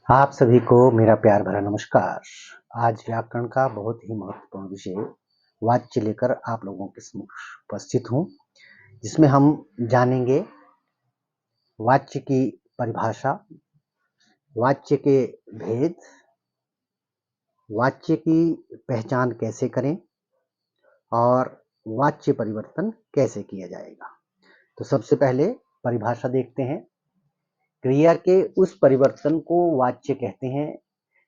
आप सभी को मेरा प्यार भरा नमस्कार। आज व्याकरण का बहुत ही महत्वपूर्ण विषय वाच्य लेकर आप लोगों के समक्ष उपस्थित हूँ, जिसमें हम जानेंगे वाच्य की परिभाषा, वाच्य के भेद, वाच्य की पहचान कैसे करें और वाच्य परिवर्तन कैसे किया जाएगा। तो सबसे पहले परिभाषा देखते हैं। क्रिया के उस परिवर्तन को वाच्य कहते हैं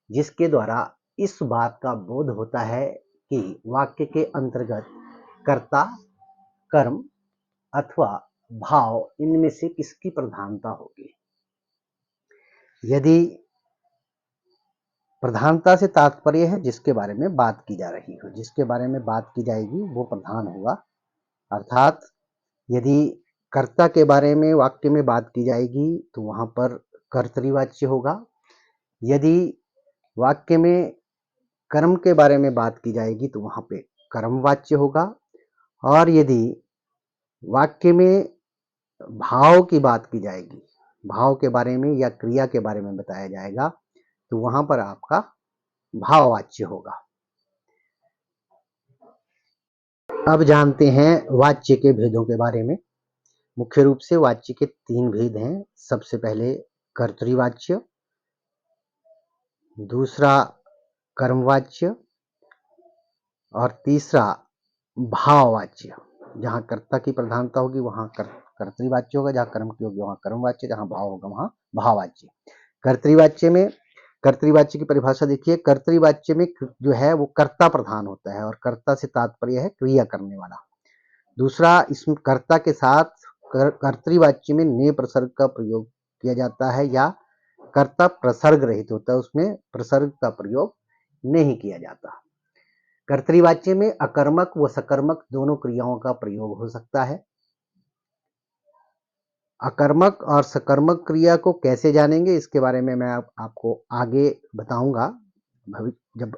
जिसके द्वारा इस बात का बोध होता है कि वाक्य के अंतर्गत कर्ता, कर्म अथवा भाव इनमें से किसकी प्रधानता होगी। यदि प्रधानता से तात्पर्य है जिसके बारे में बात की जा रही हो, जिसके बारे में बात की जाएगी वो प्रधान होगा। अर्थात यदि कर्ता के बारे में वाक्य में बात की जाएगी तो वहां पर कर्तृवाच्य होगा। यदि वाक्य में कर्म के बारे में बात की जाएगी तो वहां पे कर्मवाच्य होगा। और यदि वाक्य में भाव की बात की जाएगी, भाव के बारे में या क्रिया के बारे में बताया जाएगा तो वहां पर आपका भाववाच्य होगा। अब जानते हैं वाच्य के भेदों के बारे में। मुख्य रूप से वाच्य के 3 भेद हैं। सबसे पहले कर्तृवाच्य, दूसरा कर्मवाच्य और तीसरा भाववाच्य। जहां कर्ता की प्रधानता होगी वहां कर्तृवाच्य होगा, जहां कर्म की होगी वहां कर्मवाच्य, जहां भाव होगा वहां भाववाच्य। कर्तृवाच्य की परिभाषा देखिए। कर्तृवाच्य में जो है वो कर्ता प्रधान होता है और कर्ता से तात्पर्य है क्रिया करने वाला। दूसरा, इसमें कर्ता के साथ कर्तृवाच्य में ने प्रसर्ग का प्रयोग किया जाता है या कर्ता प्रसर्ग रहित होता है, उसमें प्रसर्ग का प्रयोग नहीं किया जाता। कर्तृवाच्य में अकर्मक व सकर्मक दोनों क्रियाओं का प्रयोग हो सकता है। अकर्मक और सकर्मक क्रिया को कैसे जानेंगे इसके बारे में मैं आपको आगे बताऊंगा। जब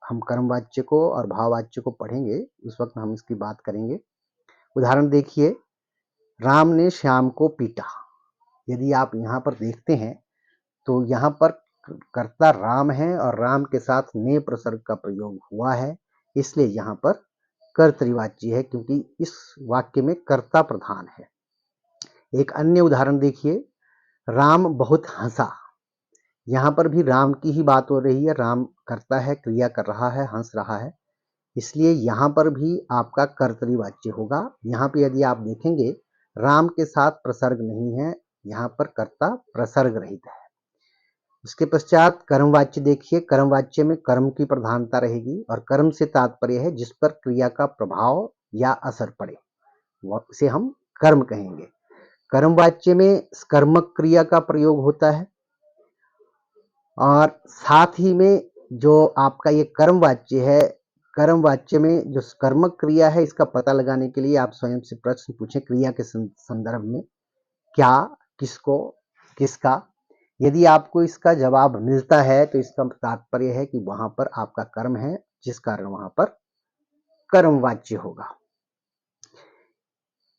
हम कर्मवाच्य को और भाववाच्य को पढ़ेंगे उस वक्त हम इसकी बात करेंगे। उदाहरण देखिए, राम ने श्याम को पीटा। यदि आप यहाँ पर देखते हैं तो यहाँ पर कर्ता राम है और राम के साथ ने प्रसर्ग का प्रयोग हुआ है, इसलिए यहाँ पर कर्तृवाच्य है क्योंकि इस वाक्य में कर्ता प्रधान है। एक अन्य उदाहरण देखिए, राम बहुत हंसा। यहाँ पर भी राम की ही बात हो रही है, राम कर्ता है, क्रिया कर रहा है, हंस रहा है, इसलिए यहाँ पर भी आपका कर्तृवाच्य होगा। यहाँ पे यदि आप देखेंगे राम के साथ प्रसर्ग नहीं है, यहाँ पर कर्ता प्रसर्ग रहित है। उसके पश्चात कर्मवाच्य देखिए। कर्मवाच्य में कर्म की प्रधानता रहेगी और कर्म से तात्पर्य है जिस पर क्रिया का प्रभाव या असर पड़े, उसे हम कर्म कहेंगे। कर्मवाच्य में कर्मक क्रिया का प्रयोग होता है और साथ ही में जो आपका ये कर्मवाच्य है, कर्मवाच्य में जो कर्मक क्रिया है इसका पता लगाने के लिए आप स्वयं से प्रश्न पूछें क्रिया के संदर्भ में, क्या, किसको, किसका। यदि आपको इसका जवाब मिलता है तो इसका तात्पर्य है कि वहां पर आपका कर्म है, जिस कारण वहां पर कर्मवाच्य होगा।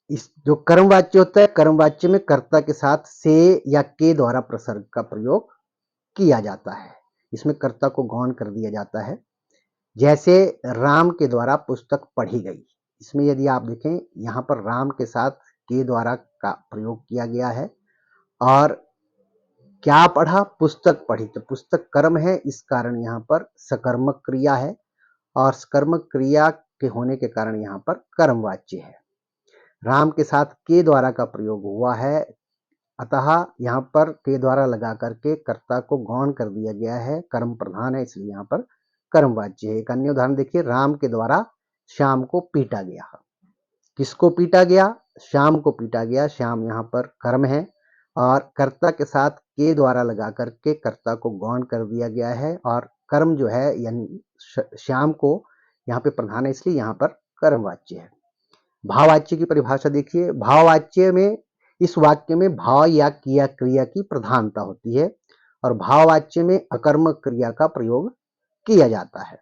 इस जो कर्मवाच्य होता है, कर्मवाच्य में कर्ता के साथ से या के द्वारा प्रसर्ग का प्रयोग किया जाता है। इसमें कर्ता को गौण कर दिया जाता है। जैसे राम के द्वारा पुस्तक पढ़ी गई, इसमें यदि आप देखें यहाँ पर राम के साथ के द्वारा का प्रयोग किया गया है और क्या पढ़ा, पुस्तक पढ़ी, तो पुस्तक कर्म है, इस कारण यहाँ पर सकर्मक क्रिया है और सकर्मक क्रिया के होने के कारण यहाँ पर कर्मवाच्य है। राम के साथ के द्वारा का प्रयोग हुआ है, अतः यहाँ पर के द्वारा लगा करके कर्ता को गौण कर दिया गया है, कर्म प्रधान है इसलिए यहाँ पर कर्मवाच्य है। एक अन्य उदाहरण देखिए, राम के द्वारा श्याम को पीटा गया। किसको पीटा गया? श्याम को पीटा गया। श्याम यहाँ पर कर्म है और कर्ता के साथ के द्वारा लगा करके कर्ता को गौण कर दिया गया है और कर्म जो है यानी श्याम को यहाँ पे प्रधान है, इसलिए यहाँ पर कर्मवाच्य है। भाववाच्य की परिभाषा देखिए। भाववाच्य में इस वाक्य में भाव या किया क्रिया की प्रधानता होती है और भाववाच्य में अकर्मक क्रिया का प्रयोग किया जाता है।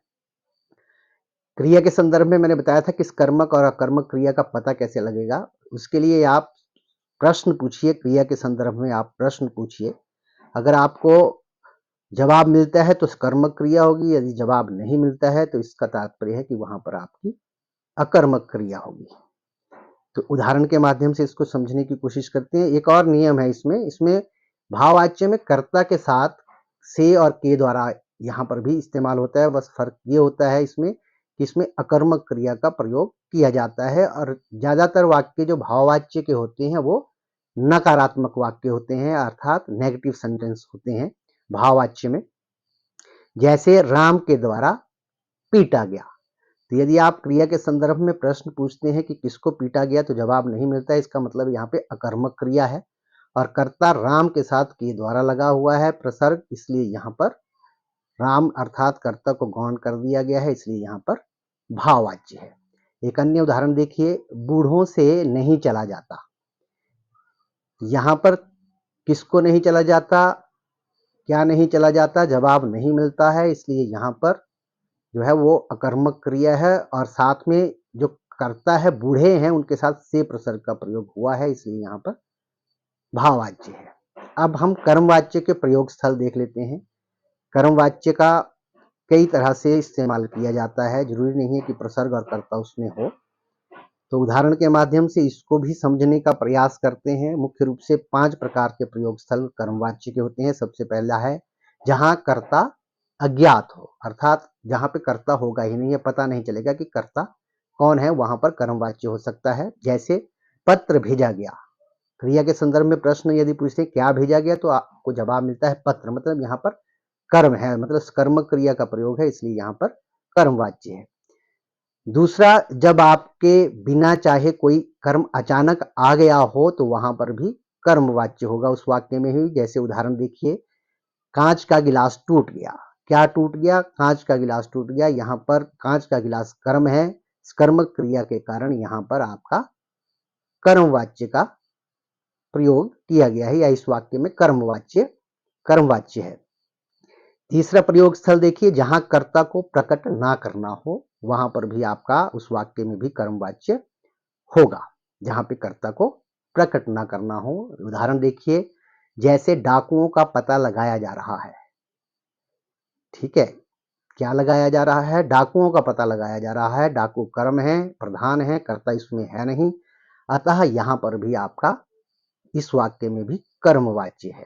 क्रिया के संदर्भ में मैंने बताया था कि इस कर्मक और अकर्मक क्रिया का पता कैसे लगेगा। उसके लिए आप प्रश्न पूछिए, क्रिया के संदर्भ में आप प्रश्न पूछिए। अगर आपको जवाब मिलता है तो कर्मक क्रिया होगी, यदि जवाब नहीं मिलता है तो इसका तात्पर्य है कि वहां पर आपकी अकर्मक क्रिया होगी। तो उदाहरण के माध्यम से इसको समझने की कोशिश करते हैं। एक और नियम है इसमें, भाववाच्य में कर्ता के साथ से और के द्वारा यहाँ पर भी इस्तेमाल होता है। बस फर्क ये होता है इसमें कि इसमें अकर्मक क्रिया का प्रयोग किया जाता है और ज्यादातर वाक्य जो भाववाच्य के होते हैं वो नकारात्मक वाक्य होते हैं, अर्थात नेगेटिव सेंटेंस होते हैं भाववाच्य में। जैसे राम के द्वारा पीटा गया। तो यदि आप क्रिया के संदर्भ में प्रश्न पूछते हैं कि किसको पीटा गया तो जवाब नहीं मिलता है, इसका मतलब यहाँ पे अकर्मक क्रिया है और कर्ता राम के साथ के द्वारा लगा हुआ है प्रसर्ग, इसलिए यहाँ पर राम अर्थात कर्ता को गौण कर दिया गया है, इसलिए यहाँ पर भाववाच्य है। एक अन्य उदाहरण देखिए, बूढ़ों से नहीं चला जाता। यहाँ पर किसको नहीं चला जाता, क्या नहीं चला जाता, जवाब नहीं मिलता है, इसलिए यहाँ पर जो है वो अकर्मक क्रिया है और साथ में जो कर्ता है बूढ़े हैं उनके साथ से प्रसर्ग का प्रयोग हुआ है, इसलिए यहाँ पर भाववाच्य है। अब हम कर्मवाच्य के प्रयोग स्थल देख लेते हैं। कर्मवाच्य का कई तरह से इस्तेमाल किया जाता है, जरूरी नहीं है कि प्रसर्ग और कर्ता उसमें हो। तो उदाहरण के माध्यम से इसको भी समझने का प्रयास करते हैं। मुख्य रूप से 5 प्रकार के प्रयोग स्थल कर्मवाच्य के होते हैं। सबसे पहला है जहां कर्ता अज्ञात हो, अर्थात जहां पे कर्ता होगा ही नहीं है, पता नहीं चलेगा कि कर्ता कौन है, वहां पर कर्मवाच्य हो सकता है। जैसे पत्र भेजा गया, क्रिया के संदर्भ में प्रश्न यदि पूछते क्या भेजा गया तो आपको जवाब मिलता है पत्र, मतलब यहाँ पर कर्म है, मतलब कर्म क्रिया का प्रयोग है, इसलिए यहाँ पर कर्मवाच्य है। दूसरा, जब आपके बिना चाहे कोई कर्म अचानक आ गया हो तो वहां पर भी कर्मवाच्य होगा उस वाक्य में ही। जैसे उदाहरण देखिए, कांच का गिलास टूट गया। क्या टूट गया, कांच का गिलास टूट गया। यहाँ पर कांच का गिलास कर्म है, कर्म क्रिया के कारण यहाँ पर आपका कर्मवाच्य का प्रयोग किया गया है, या इस वाक्य में कर्मवाच्य है। तीसरा प्रयोग स्थल देखिए, जहां कर्ता को प्रकट ना करना हो, वहां पर भी आपका उस वाक्य में भी कर्मवाच्य होगा, जहां पे कर्ता को प्रकट ना करना हो। उदाहरण देखिए, जैसे डाकुओं का पता लगाया जा रहा है। ठीक है, क्या लगाया जा रहा है, डाकुओं का पता लगाया जा रहा है। डाकू कर्म है, प्रधान है, कर्ता इसमें है नहीं, अतः यहां पर भी आपका इस वाक्य में भी कर्मवाच्य है।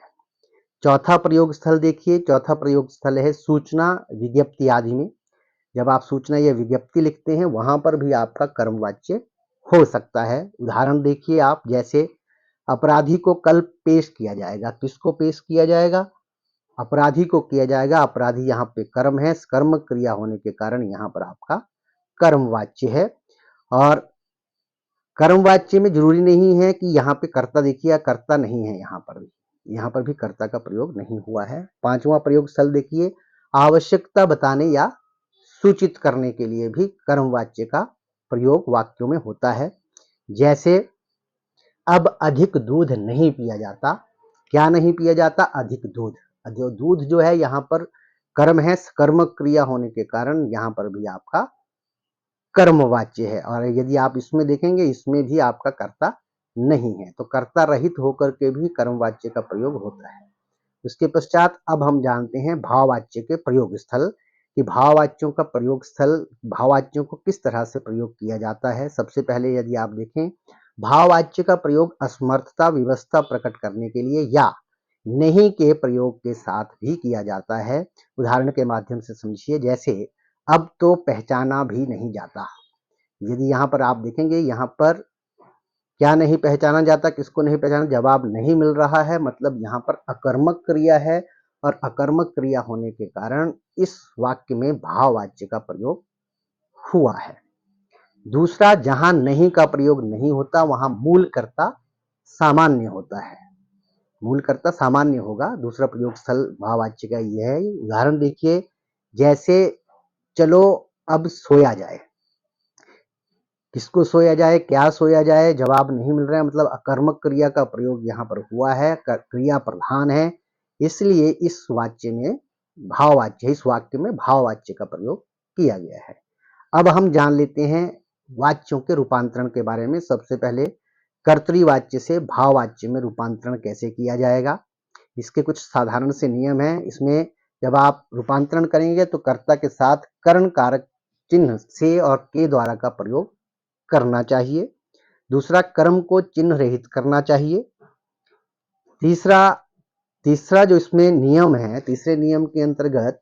चौथा प्रयोग स्थल देखिए, चौथा प्रयोग स्थल है सूचना विज्ञप्ति आदि में। जब आप सूचना या विज्ञप्ति लिखते हैं वहां पर भी आपका कर्मवाच्य हो सकता है। उदाहरण देखिए आप, जैसे अपराधी को कल पेश किया जाएगा। किसको पेश किया जाएगा, अपराधी को किया जाएगा। अपराधी यहाँ पे कर्म है, कर्म क्रिया होने के कारण यहाँ पर आपका कर्मवाच्य है। और कर्मवाच्य में जरूरी नहीं है कि यहाँ पे कर्ता देखिए, कर्ता नहीं है, यहाँ पर भी कर्ता का प्रयोग नहीं हुआ है। पांचवा प्रयोग स्थल देखिए, आवश्यकता बताने या सूचित करने के लिए भी कर्मवाच्य का प्रयोग वाक्यों में होता है। जैसे अब अधिक दूध नहीं पिया जाता। क्या नहीं पिया जाता, अधिक दूध। जो दूध जो है यहाँ पर कर्म है, कर्म क्रिया होने के कारण यहाँ पर भी आपका कर्मवाच्य है। और यदि आप इसमें देखेंगे, इसमें भी आपका कर्ता नहीं है, तो कर्ता रहित होकर के भी कर्मवाच्य का प्रयोग होता है। उसके पश्चात अब हम जानते हैं भाववाच्य के प्रयोग स्थल, कि भाववाच्यों का प्रयोग स्थल, भाववाच्यों को किस तरह से प्रयोग किया जाता है। सबसे पहले यदि आप देखें, भाववाच्य का प्रयोग असमर्थता विवशता प्रकट करने के लिए या नहीं के प्रयोग के साथ भी किया जाता है। उदाहरण के माध्यम से समझिए, जैसे अब तो पहचाना भी नहीं जाता। यदि यहाँ पर आप देखेंगे, यहाँ पर क्या नहीं पहचाना जाता, किसको नहीं पहचाना, जवाब नहीं मिल रहा है, मतलब यहाँ पर अकर्मक क्रिया है और अकर्मक क्रिया होने के कारण इस वाक्य में भाववाच्य का प्रयोग हुआ है। दूसरा, जहां नहीं का प्रयोग नहीं होता वहां मूल कर्ता सामान्य होता है, मूल कर्ता सामान्य होगा। दूसरा प्रयोग स्थल भाववाच्य का यह है। उदाहरण देखिए, जैसे चलो अब सोया जाए। किसको सोया जाए, क्या सोया जाए, जवाब नहीं मिल रहा है, मतलब अकर्मक क्रिया का प्रयोग यहाँ पर हुआ है, क्रिया प्रधान है, इसलिए इस वाक्य में भाववाच्य का प्रयोग किया गया है। अब हम जान लेते हैं वाच्यों के रूपांतरण के बारे में। सबसे पहले कर्तृवाच्य से भाववाच्य में रूपांतरण कैसे किया जाएगा, इसके कुछ साधारण से नियम हैं। इसमें जब आप रूपांतरण करेंगे तो कर्ता के साथ कर्ण कारक चिन्ह से और के द्वारा का प्रयोग करना चाहिए। दूसरा, कर्म को चिन्ह रहित करना चाहिए। तीसरा तीसरा जो इसमें नियम है, तीसरे नियम के अंतर्गत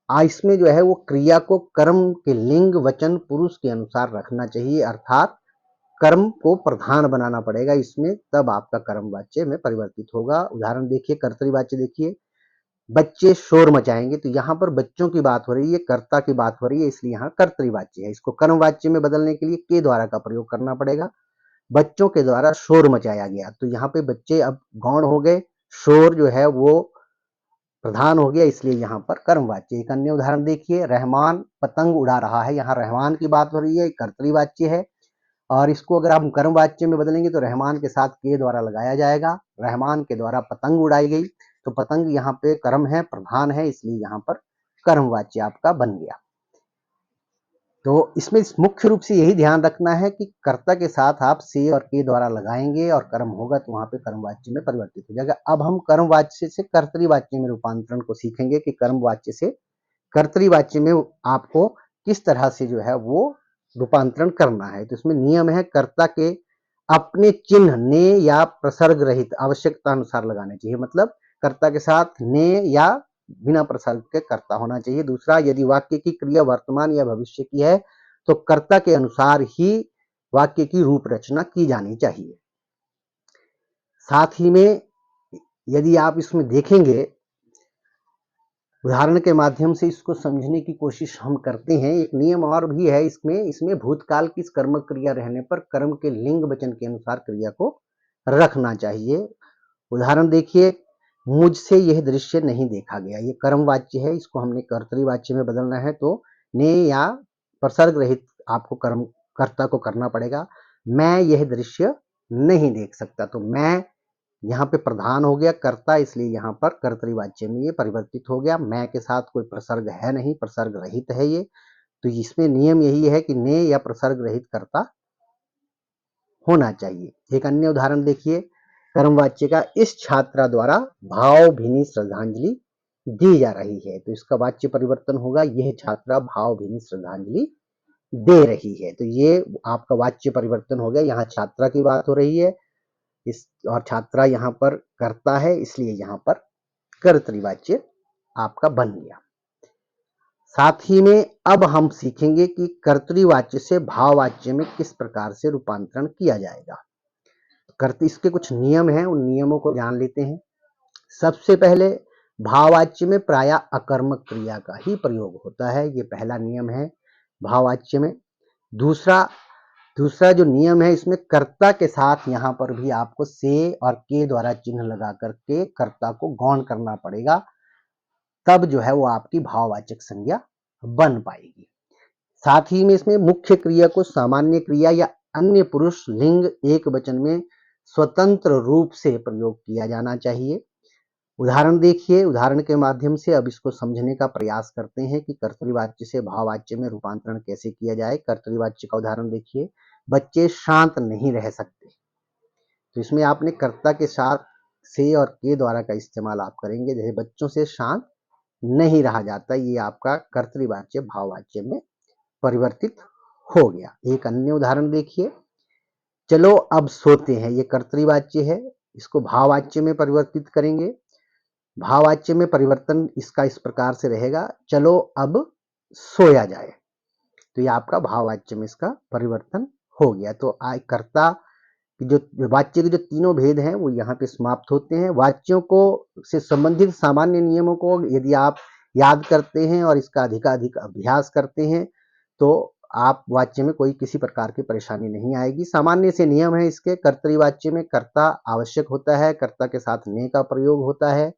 इसमें जो है वो क्रिया को कर्म के लिंग वचन पुरुष के अनुसार रखना चाहिए, अर्थात कर्म को प्रधान बनाना पड़ेगा इसमें, तब आपका कर्म वाच्य में परिवर्तित होगा। उदाहरण देखिए, कर्तृवाच्य देखिए, बच्चे शोर मचाएंगे, तो यहाँ पर बच्चों की बात हो रही है, कर्ता की बात हो रही है, इसलिए यहाँ कर्तृवाच्य है। इसको कर्मवाच्य में बदलने के लिए के द्वारा का प्रयोग करना पड़ेगा। बच्चों के द्वारा शोर मचाया गया, तो यहाँ पे बच्चे अब गौण हो गए, शोर जो है वो प्रधान हो गया, इसलिए यहाँ पर कर्मवाच्य। एक अन्य उदाहरण देखिए, रहमान पतंग उड़ा रहा है, यहाँ रहमान की बात हो रही है, कर्तृवाच्य है, और इसको अगर हम कर्मवाच्य में बदलेंगे तो रहमान के साथ के द्वारा लगाया जाएगा। रहमान के द्वारा पतंग उड़ाई गई, तो पतंग यहाँ पे कर्म है, प्रधान है, इसलिए यहाँ पर कर्मवाच्य आपका बन गया। तो इसमें मुख्य रूप से यही ध्यान रखना है कि कर्ता के साथ आप से और के द्वारा लगाएंगे और कर्म होगा तो वहां पे कर्मवाच्य में परिवर्तित हो जाएगा। अब हम कर्मवाच्य से कर्तृवाच्य में रूपांतरण को सीखेंगे कि कर्मवाच्य से कर्तृवाच्य में आपको किस तरह से जो है वो रूपांतरण करना है। तो इसमें नियम है, कर्ता के अपने चिन्ह ने या प्रसर्ग रहित आवश्यकता अनुसार लगाने चाहिए, मतलब कर्ता के साथ ने या बिना प्रसर्ग के कर्ता होना चाहिए। दूसरा, यदि वाक्य की क्रिया वर्तमान या भविष्य की है तो कर्ता के अनुसार ही वाक्य की रूप रचना की जानी चाहिए। साथ ही में यदि आप इसमें देखेंगे, उदाहरण के माध्यम से इसको समझने की कोशिश हम करते हैं। एक नियम और भी है इसमें भूतकाल की कर्म क्रिया रहने पर कर्म के लिंग वचन के अनुसार क्रिया को रखना चाहिए। उदाहरण देखिए, मुझसे यह दृश्य नहीं देखा गया, ये कर्मवाच्य है, इसको हमने कर्तृवाच्य में बदलना है, तो ने या प्रसर्ग रहित आपको कर्म कर्ता को करना पड़ेगा। मैं यह दृश्य नहीं देख सकता, तो मैं यहाँ पे प्रधान हो गया कर्ता, इसलिए यहाँ पर कर्तृवाच्य में ये परिवर्तित हो गया। मैं के साथ कोई प्रसर्ग है नहीं, प्रसर्ग रहित है ये, तो इसमें नियम यही है कि ने या प्रसर्ग रहित कर्ता होना चाहिए। एक अन्य उदाहरण देखिए, कर्मवाच्य का, इस छात्रा द्वारा भावभीनी श्रद्धांजलि दी जा रही है, तो इसका वाच्य परिवर्तन होगा, यह छात्रा भावभीनी श्रद्धांजलि दे रही है, तो ये आपका वाच्य परिवर्तन हो गया। यहाँ छात्रा की बात हो रही है, इस और छात्रा यहाँ पर कर्ता है, इसलिए यहाँ पर कर्तृवाच्य आपका बन गया। साथ ही में अब हम सीखेंगे कि कर्तृवाच्य से भाववाच्य में किस प्रकार से रूपांतरण किया जाएगा। इसके कुछ नियम हैं, उन नियमों को जान लेते हैं। सबसे पहले, भाववाच्य में प्रायः अकर्मक क्रिया का ही प्रयोग होता है, ये पहला नियम है भाववाच्य में। दूसरा जो नियम है, इसमें कर्ता के साथ यहाँ पर भी आपको से और के द्वारा चिन्ह लगा करके कर्ता को गौण करना पड़ेगा, तब जो है वो आपकी भाववाचक संज्ञा बन पाएगी। साथ ही में इसमें मुख्य क्रिया को सामान्य क्रिया या अन्य पुरुष लिंग एक वचन में स्वतंत्र रूप से प्रयोग किया जाना चाहिए। उदाहरण देखिए, उदाहरण के माध्यम से अब इसको समझने का प्रयास करते हैं कि कर्तृवाच्य से भाववाच्य में रूपांतरण कैसे किया जाए। कर्तृवाच्य का उदाहरण देखिए, बच्चे शांत नहीं रह सकते, तो इसमें आपने कर्ता के साथ से और के द्वारा का इस्तेमाल आप करेंगे, जैसे बच्चों से शांत नहीं रहा जाता, ये आपका कर्तृवाच्य भाववाच्य में परिवर्तित हो गया। एक अन्य उदाहरण देखिए, चलो अब सोते हैं, ये कर्तृवाच्य है, इसको भाववाच्य में परिवर्तित करेंगे। भाववाच्य में परिवर्तन इसका इस प्रकार से रहेगा, चलो अब सोया जाए, तो ये आपका भाववाच्य में इसका परिवर्तन हो गया। तो कर्ता की जो वाच्य के जो तीनों भेद हैं वो यहाँ पे समाप्त होते हैं। वाच्यों को से संबंधित सामान्य नियमों को यदि आप याद करते हैं और इसका अधिकाधिक अभ्यास करते हैं तो आप वाच्य में कोई किसी प्रकार की परेशानी नहीं आएगी। सामान्य से नियम है इसके, कर्तृवाच्य में कर्ता आवश्यक होता है, कर्ता के साथ ने का प्रयोग होता है।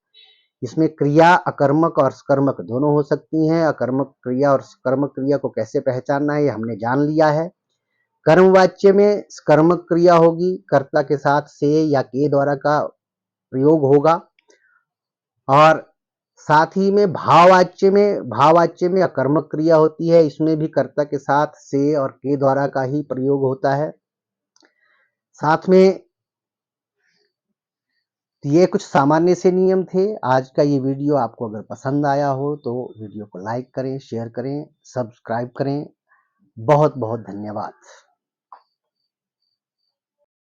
इसमें क्रिया अकर्मक और सकर्मक दोनों हो सकती हैं। अकर्मक क्रिया और सकर्मक क्रिया को कैसे पहचानना है ये हमने जान लिया है। कर्मवाच्य में कर्मक क्रिया होगी, कर्ता के साथ से या के द्वारा का प्रयोग होगा, और साथ ही में भाववाच्य में अकर्मक क्रिया होती है, इसमें भी कर्ता के साथ से और के द्वारा का ही प्रयोग होता है। साथ में तो ये कुछ सामान्य से नियम थे। आज का ये वीडियो आपको अगर पसंद आया हो तो वीडियो को लाइक करें, शेयर करें, सब्सक्राइब करें। बहुत-बहुत धन्यवाद।